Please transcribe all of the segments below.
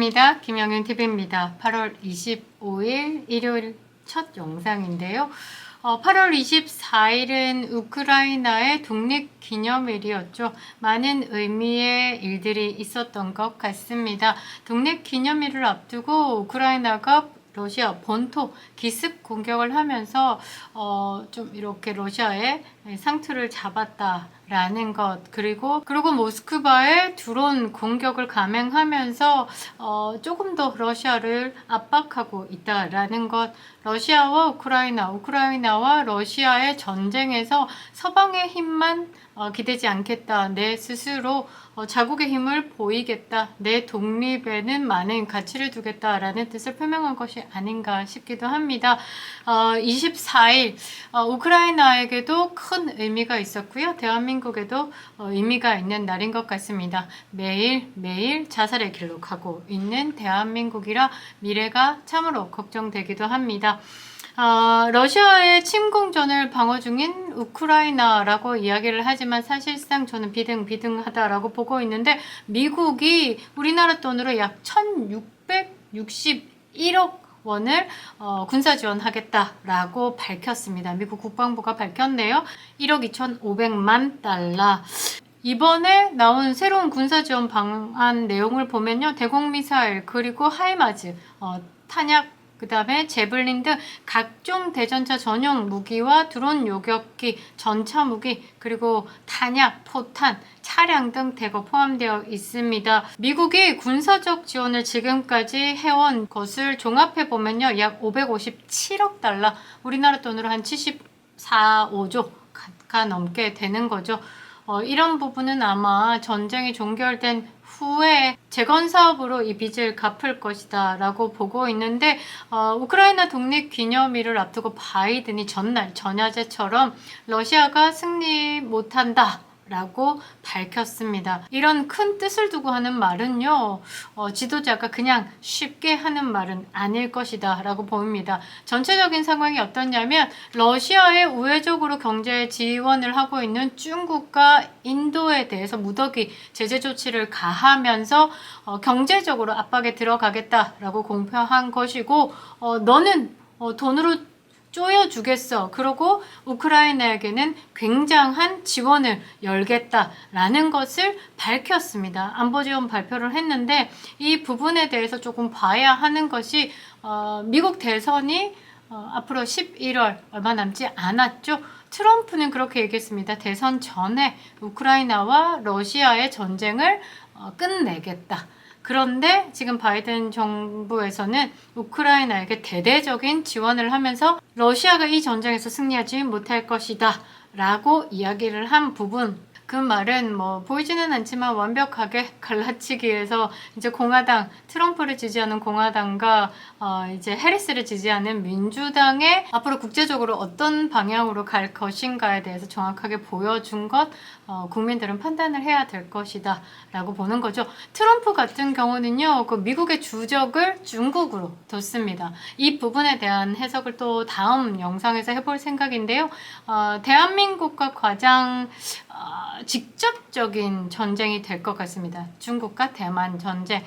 반갑습니다. 김영윤 TV입니다. 8월 25일 일요일 첫 영상인데요. 8월 24일은 우크라이나의 독립기념일이었죠. 많은 의미의 일들이 있었던 것 같습니다. 독립기념일을 앞두고 우크라이나가 러시아 본토 기습 공격을 하면서 좀 이렇게 러시아의 상투를 잡았다라는 것, 그리고 모스크바에 드론 공격을 감행하면서 조금 더 러시아를 압박하고 있다라는 것, 러시아와 우크라이나와 러시아의 전쟁에서 서방의 힘만 기대지 않겠다. 내 스스로 자국의 힘을 보이겠다. 내 독립에는 많은 가치를 두겠다라는 뜻을 표명한 것이 아닌가 싶기도 합니다. 24일 우크라이나에게도 큰 의미가 있었고요. 대한민국에도 의미가 있는 날인 것 같습니다. 매일 자살의 길로 가고 있는 대한민국이라 미래가 참으로 걱정되기도 합니다. 러시아의 침공전을 방어 중인 우크라이나라고 이야기를 하지만 사실상 저는 비등하다라고 보고 있는데, 미국이 우리나라 돈으로 약 1661억 원을 군사 지원하겠다라고 밝혔습니다. 미국 국방부가 밝혔네요. 1억 2,500만 달러. 이번에 나온 새로운 군사 지원 방안 내용을 보면요, 대공미사일, 그리고 하이마즈, 탄약, 그 다음에 제블린 등 각종 대전차 전용 무기와 드론 요격기, 전차 무기, 그리고 탄약, 포탄, 차량 등 대거 포함되어 있습니다. 미국이 군사적 지원을 지금까지 해온 것을 종합해 보면요, 약 557억 달러, 우리나라 돈으로 한 74, 5조가 넘게 되는 거죠. 이런 부분은 아마 전쟁이 종결된 후에 재건 사업으로 이 빚을 갚을 것이다 라고 보고 있는데, 우크라이나 독립 기념일을 앞두고 바이든이 전날 전야제처럼 러시아가 승리 못한다 라고 밝혔습니다. 이런 큰 뜻을 두고 하는 말은요, 지도자가 그냥 쉽게 하는 말은 아닐 것이다 라고 보입니다. 전체적인 상황이 어떠냐면, 러시아에 우회적으로 경제 지원을 하고 있는 중국과 인도에 대해서 무더기 제재 조치를 가하면서 경제적으로 압박에 들어가겠다라고 공표한 것이고, 너는 돈으로 쪼여주겠어. 그러고 우크라이나에게는 굉장한 지원을 열겠다라는 것을 밝혔습니다. 안보 지원 발표를 했는데, 이 부분에 대해서 조금 봐야 하는 것이, 미국 대선이 앞으로 11월 얼마 남지 않았죠. 트럼프는 그렇게 얘기했습니다. 대선 전에 우크라이나와 러시아의 전쟁을 끝내겠다. 그런데 지금 바이든 정부에서는 우크라이나에게 대대적인 지원을 하면서 러시아가 이 전쟁에서 승리하지 못할 것이다 라고 이야기를 한 부분, 그 말은 보이지는 않지만 완벽하게 갈라치기 위해서 이제 공화당, 트럼프를 지지하는 공화당과 이제 해리스를 지지하는 민주당의 앞으로 국제적으로 어떤 방향으로 갈 것인가에 대해서 정확하게 보여준 것, 국민들은 판단을 해야 될 것이다 라고 보는 거죠. 트럼프 같은 경우는요, 그 미국의 주적을 중국으로 뒀습니다. 이 부분에 대한 해석을 또 다음 영상에서 해볼 생각인데요. 대한민국과 가장 직접적인 전쟁이 될 것 같습니다. 중국과 대만 전쟁.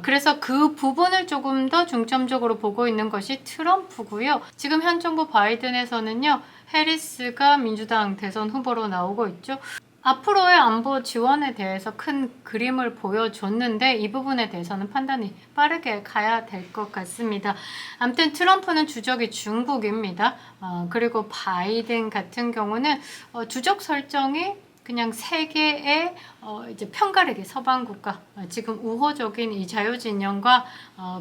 그래서 그 부분을 조금 더 중점적으로 보고 있는 것이 트럼프고요. 지금 현 정부 바이든에서는요, 해리스가 민주당 대선 후보로 나오고 있죠. 앞으로의 안보 지원에 대해서 큰 그림을 보여줬는데, 이 부분에 대해서는 판단이 빠르게 가야 될 것 같습니다. 아무튼 트럼프는 주적이 중국입니다. 그리고 바이든 같은 경우는 주적 설정이 그냥 세계의 이제 편가르기 서방 국가, 지금 우호적인 이 자유진영과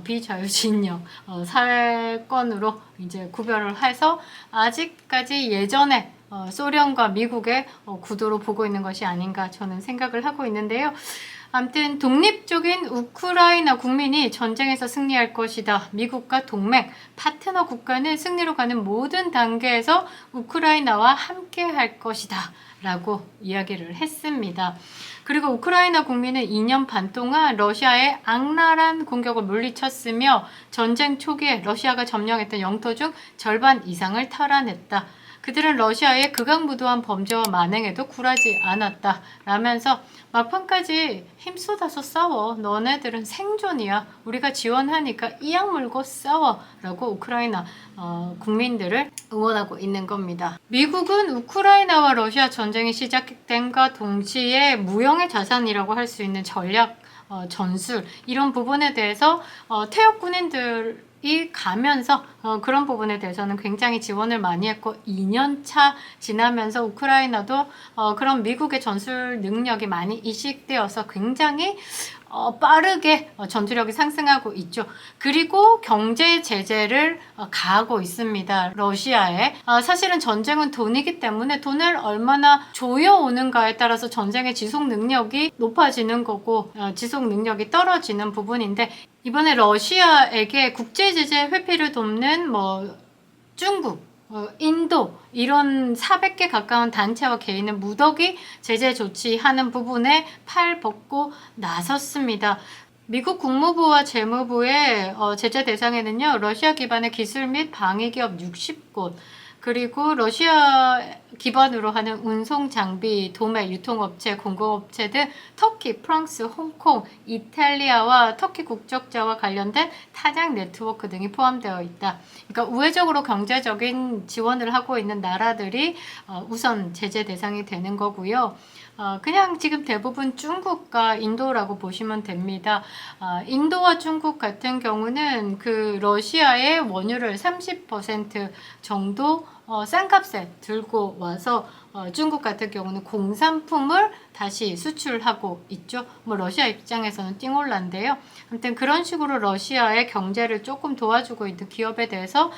비자유진영 사회권으로 이제 구별을 해서 아직까지 예전에 소련과 미국의 구도로 보고 있는 것이 아닌가 저는 생각을 하고 있는데요. 아무튼 독립적인 우크라이나 국민이 전쟁에서 승리할 것이다. 미국과 동맹, 파트너 국가는 승리로 가는 모든 단계에서 우크라이나와 함께 할 것이다 라고 이야기를 했습니다. 그리고 우크라이나 국민은 2년 반 동안 러시아의 악랄한 공격을 물리쳤으며, 전쟁 초기에 러시아가 점령했던 영토 중 절반 이상을 탈환했다. 그들은 러시아의 극악무도한 범죄와 만행에도 굴하지 않았다 라면서 막판까지 힘쏟아서 싸워. 너네들은 생존이야. 우리가 지원하니까 이악 물고 싸워 라고 우크라이나 국민들을 응원하고 있는 겁니다. 미국은 우크라이나와 러시아 전쟁이 시작된과 동시에 무형의 자산이라고 할 수 있는 전략 전술 이런 부분에 대해서 퇴역 군인들이 가면서 그런 부분에 대해서는 굉장히 지원을 많이 했고 2년차 지나면서 우크라이나도 그런 미국의 전술 능력이 많이 이식되어서 굉장히 빠르게 전투력이 상승하고 있죠. 그리고 경제 제재를 가하고 있습니다. 러시아에. 사실은 전쟁은 돈이기 때문에 돈을 얼마나 조여오는가에 따라서 전쟁의 지속 능력이 높아지는 거고 지속 능력이 떨어지는 부분인데 이번에 러시아에게 국제 제재 회피를 돕는 중국 인도 이런 400개 가까운 단체와 개인은 무더기 제재 조치하는 부분에 팔 벗고 나섰습니다. 미국 국무부와 재무부의 제재 대상에는요. 러시아 기반의 기술 및 방위기업 60곳 그리고 러시아 기반으로 하는 운송 장비, 도매, 유통업체, 공급업체 등 터키, 프랑스, 홍콩, 이탈리아와 터키 국적자와 관련된 타장 네트워크 등이 포함되어 있다. 그러니까 우회적으로 경제적인 지원을 하고 있는 나라들이 우선 제재 대상이 되는 거고요. 그냥 지금 대부분 중국과 인도라고 보시면 됩니다. 인도와 중국 같은 경우는 그 러시아의 원유를 30% 정도 싼 값에 들고 와서 중국 같은 경우는 공산품을 다시 수출하고 있죠. 러시아 입장에서는 띵홀란데요. 아무튼 그런 식으로 러시아의 경제를 조금 도와주고 있는 기업에 대해서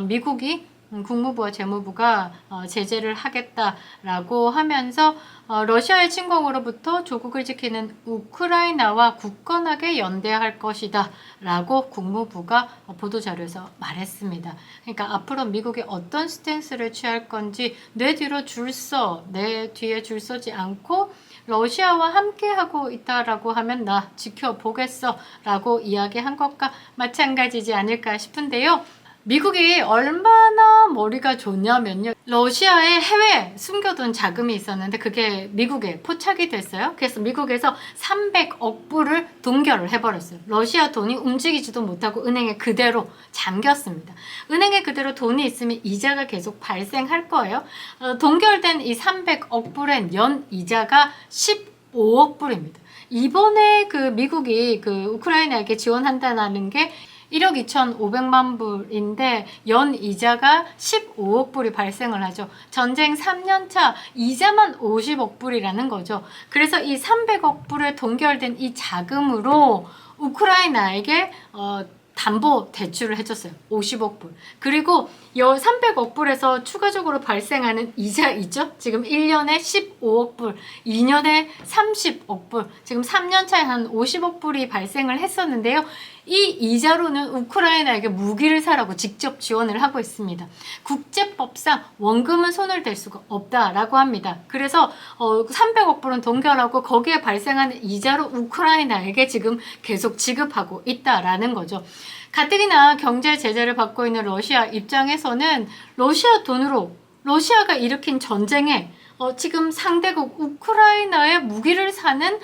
미국이 국무부와 재무부가 제재를 하겠다라고 하면서 러시아의 침공으로부터 조국을 지키는 우크라이나와 굳건하게 연대할 것이다 라고 국무부가 보도자료에서 말했습니다. 그러니까 앞으로 미국이 어떤 스탠스를 취할 건지 내 뒤에 줄 서지 않고 러시아와 함께하고 있다라고 하면 나 지켜보겠어 라고 이야기한 것과 마찬가지지 않을까 싶은데요. 미국이 얼마나 머리가 좋냐면요. 러시아에 해외에 숨겨둔 자금이 있었는데 그게 미국에 포착이 됐어요. 그래서 미국에서 300억 불을 동결을 해버렸어요. 러시아 돈이 움직이지도 못하고 은행에 그대로 잠겼습니다. 은행에 그대로 돈이 있으면 이자가 계속 발생할 거예요. 동결된 이 300억 불의 연 이자가 15억 불입니다. 이번에 그 미국이 그 우크라이나에게 지원한다는 게 1억 2,500만 불인데 연 이자가 15억 불이 발생을 하죠. 전쟁 3년차 이자만 50억 불이라는 거죠. 그래서 이 300억 불에 동결된 이 자금으로 우크라이나에게 담보 대출을 해줬어요. 50억 불. 그리고 300억 불에서 추가적으로 발생하는 이자 있죠? 지금 1년에 15억 불, 2년에 30억 불, 지금 3년 차에 한 50억 불이 발생을 했었는데요. 이 이자로는 우크라이나에게 무기를 사라고 직접 지원을 하고 있습니다. 국제법상 원금은 손을 댈 수가 없다라고 합니다. 그래서 300억 불은 동결하고 거기에 발생하는 이자로 우크라이나에게 지금 계속 지급하고 있다라는 거죠. 가뜩이나 경제 제재를 받고 있는 러시아 입장에서는 러시아 돈으로 러시아가 일으킨 전쟁에 지금 상대국 우크라이나에 무기를 사는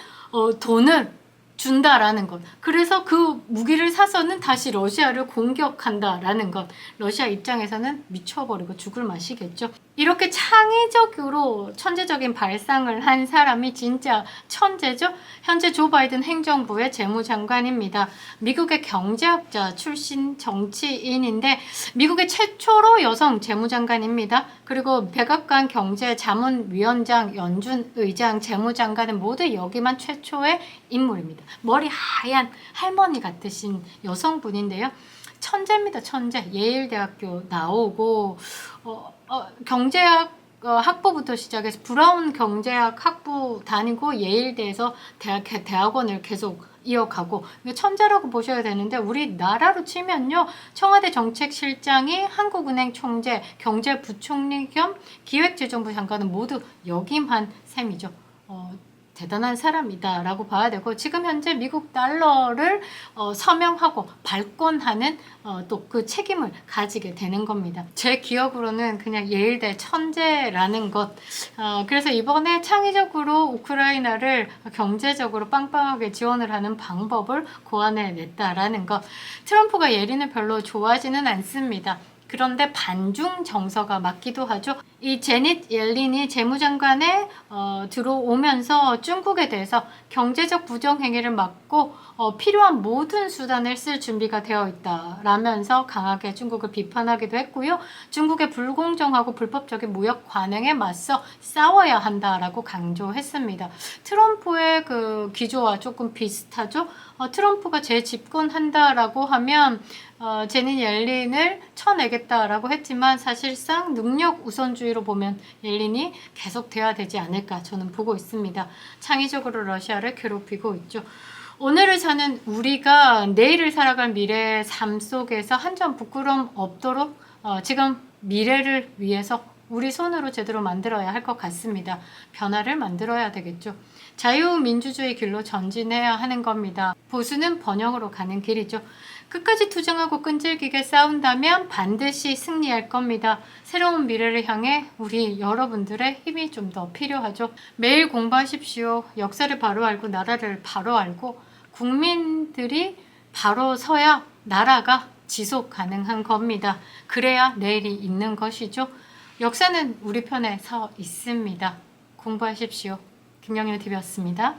돈을 준다라는 것. 그래서 그 무기를 사서는 다시 러시아를 공격한다라는 것. 러시아 입장에서는 미쳐버리고 죽을 맛이겠죠. 이렇게 창의적으로 천재적인 발상을 한 사람이 진짜 천재죠. 현재 조 바이든 행정부의 재무장관입니다. 미국의 경제학자 출신 정치인인데 미국의 최초로 여성 재무장관입니다. 그리고 백악관 경제자문위원장, 연준 의장, 재무장관은 모두 여기만 최초의 인물입니다. 머리 하얀 할머니 같으신 여성분인데요. 천재입니다. 천재. 예일대학교 나오고 경제학 학부부터 시작해서 브라운 경제학 학부 다니고 예일대에서 대학원을 계속 이어가고 천재라고 보셔야 되는데 우리나라로 치면요. 청와대 정책실장이 한국은행 총재, 경제부총리 겸 기획재정부 장관은 모두 역임한 셈이죠. 대단한 사람이다 라고 봐야 되고, 지금 현재 미국 달러를 서명하고 발권하는 또 그 책임을 가지게 되는 겁니다. 제 기억으로는 그냥 예일대 천재라는 것. 그래서 이번에 창의적으로 우크라이나를 경제적으로 빵빵하게 지원을 하는 방법을 고안해냈다라는 것. 트럼프가 예린을 별로 좋아하지는 않습니다. 그런데 반중 정서가 맞기도 하죠. 이 제닛 옐린이 재무장관에 들어오면서 중국에 대해서 경제적 부정행위를 막고 필요한 모든 수단을 쓸 준비가 되어 있다라면서 강하게 중국을 비판하기도 했고요. 중국의 불공정하고 불법적인 무역 관행에 맞서 싸워야 한다라고 강조했습니다. 트럼프의 그 기조와 조금 비슷하죠. 트럼프가 재집권한다라고 하면 제닛 옐린을 쳐내겠다라고 했지만, 사실상 능력 우선주의로 보면 옐린이 계속돼야 되지 않을까 저는 보고 있습니다. 창의적으로 러시아를 괴롭히고 있죠. 오늘을 사는 우리가 내일을 살아갈 미래의 삶 속에서 한 점 부끄러움 없도록 지금 미래를 위해서 우리 손으로 제대로 만들어야 할 것 같습니다. 변화를 만들어야 되겠죠. 자유민주주의 길로 전진해야 하는 겁니다. 보수는 번영으로 가는 길이죠. 끝까지 투쟁하고 끈질기게 싸운다면 반드시 승리할 겁니다. 새로운 미래를 향해 우리 여러분들의 힘이 좀 더 필요하죠. 매일 공부하십시오. 역사를 바로 알고 나라를 바로 알고 국민들이 바로 서야 나라가 지속 가능한 겁니다. 그래야 내일이 있는 것이죠. 역사는 우리 편에 서 있습니다. 공부하십시오. 김영일 TV였습니다.